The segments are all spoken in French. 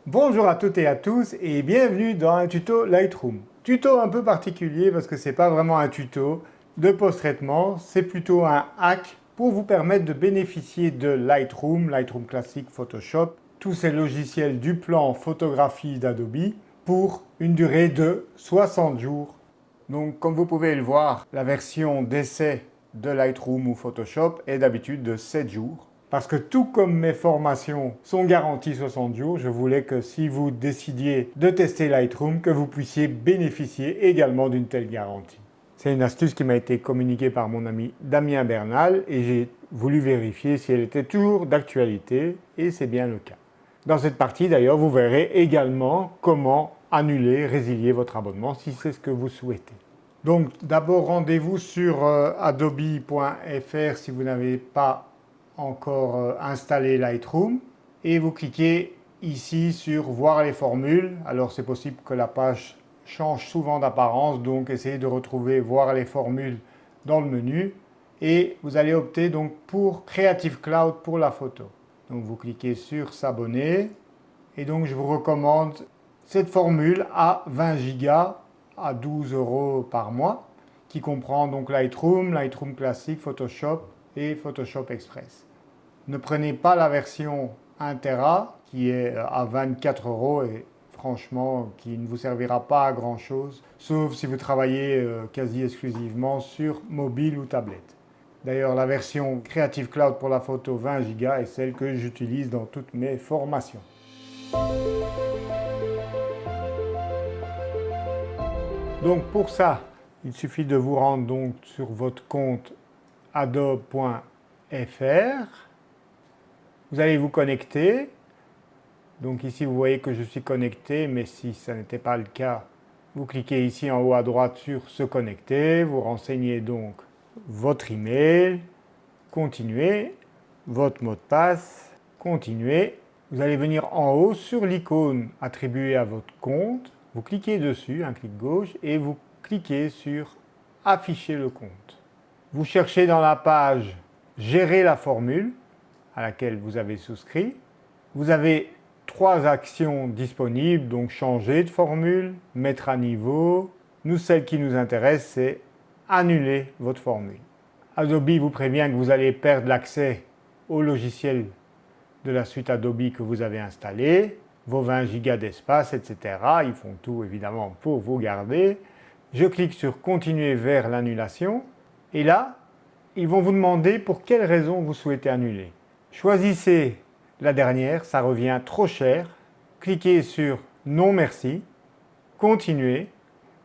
Bonjour à toutes et à tous et bienvenue dans un tuto Lightroom. Tuto un peu particulier parce que c'est pas vraiment un tuto de post-traitement, c'est plutôt un hack pour vous permettre de bénéficier de Lightroom, Lightroom classique, Photoshop, tous ces logiciels du plan photographie d'Adobe pour une durée de 60 jours. Donc comme vous pouvez le voir, la version d'essai de Lightroom ou Photoshop est d'habitude de 7 jours. Parce que tout comme mes formations sont garanties 60 jours, je voulais que si vous décidiez de tester Lightroom, que vous puissiez bénéficier également d'une telle garantie. C'est une astuce qui m'a été communiquée par mon ami Damien Bernal et j'ai voulu vérifier si elle était toujours d'actualité et c'est bien le cas. Dans cette partie d'ailleurs, vous verrez également comment annuler, résilier votre abonnement si c'est ce que vous souhaitez. Donc d'abord rendez-vous sur adobe.fr si vous n'avez pas encore installé Lightroom et vous cliquez ici sur voir les formules. Alors c'est possible que la page change souvent d'apparence, donc essayez de retrouver voir les formules dans le menu et vous allez opter donc pour Creative Cloud pour la photo. Donc vous cliquez sur s'abonner et donc je vous recommande cette formule à 20 Go à 12 € par mois qui comprend donc Lightroom, Lightroom classique, Photoshop et Photoshop Express. Ne prenez pas la version 1 Tera qui est à 24 € et franchement qui ne vous servira pas à grand chose sauf si vous travaillez quasi exclusivement sur mobile ou tablette. D'ailleurs la version Creative Cloud pour la photo 20 Go est celle que j'utilise dans toutes mes formations. Donc pour ça, il suffit de vous rendre donc sur votre compte adobe.fr. Vous allez vous connecter. Donc ici, vous voyez que je suis connecté, mais si ça n'était pas le cas, vous cliquez ici en haut à droite sur se connecter. Vous renseignez donc votre email, continuez, votre mot de passe, continuez. Vous allez venir en haut sur l'icône attribuée à votre compte. Vous cliquez dessus, un clic gauche, et vous cliquez sur afficher le compte. Vous cherchez dans la page gérer la formule à laquelle vous avez souscrit. Vous avez 3 actions disponibles, donc changer de formule, mettre à niveau. Nous, celle qui nous intéresse, c'est annuler votre formule. Adobe vous prévient que vous allez perdre l'accès au logiciel de la suite Adobe que vous avez installé, vos 20 Go d'espace, etc. Ils font tout évidemment pour vous garder. Je clique sur continuer vers l'annulation et là, ils vont vous demander pour quelle raison vous souhaitez annuler. Choisissez la dernière, ça revient trop cher. Cliquez sur non merci, continuez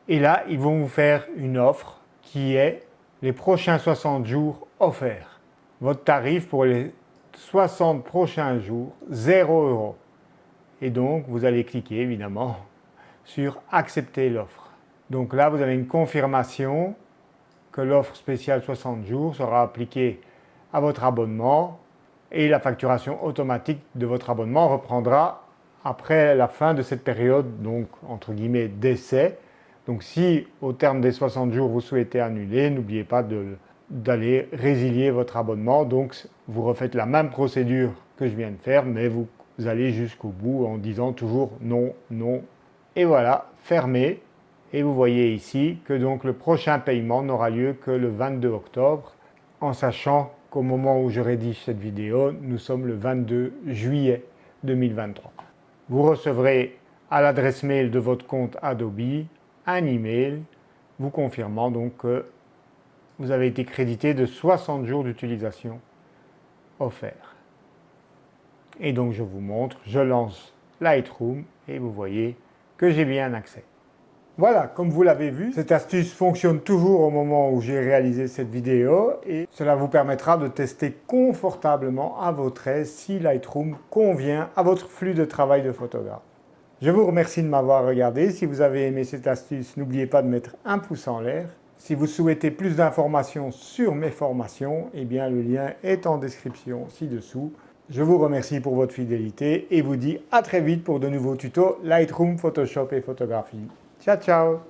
et là, ils vont vous faire une offre qui est les prochains 60 jours offerts. Votre tarif pour les 60 prochains jours, 0 €. Et donc, vous allez cliquer évidemment sur accepter l'offre. Donc là, vous avez une confirmation que l'offre spéciale 60 jours sera appliquée à votre abonnement et la facturation automatique de votre abonnement reprendra après la fin de cette période, donc entre guillemets d'essai. Donc si au terme des 60 jours vous souhaitez annuler, n'oubliez pas d'aller résilier votre abonnement. Donc vous refaites la même procédure que je viens de faire, mais vous allez jusqu'au bout en disant toujours non, non. Et voilà, fermez. Et vous voyez ici que donc le prochain paiement n'aura lieu que le 22 octobre, en sachant qu'au moment où je rédige cette vidéo, nous sommes le 22 juillet 2023. Vous recevrez à l'adresse mail de votre compte Adobe un email vous confirmant donc que vous avez été crédité de 60 jours d'utilisation offerts. Et donc je vous montre, je lance Lightroom et vous voyez que j'ai bien accès. Voilà, comme vous l'avez vu, cette astuce fonctionne toujours au moment où j'ai réalisé cette vidéo et cela vous permettra de tester confortablement à votre aise si Lightroom convient à votre flux de travail de photographe. Je vous remercie de m'avoir regardé. Si vous avez aimé cette astuce, n'oubliez pas de mettre un pouce en l'air. Si vous souhaitez plus d'informations sur mes formations, eh bien le lien est en description ci-dessous. Je vous remercie pour votre fidélité et vous dis à très vite pour de nouveaux tutos Lightroom, Photoshop et photographie. Ciao, ciao!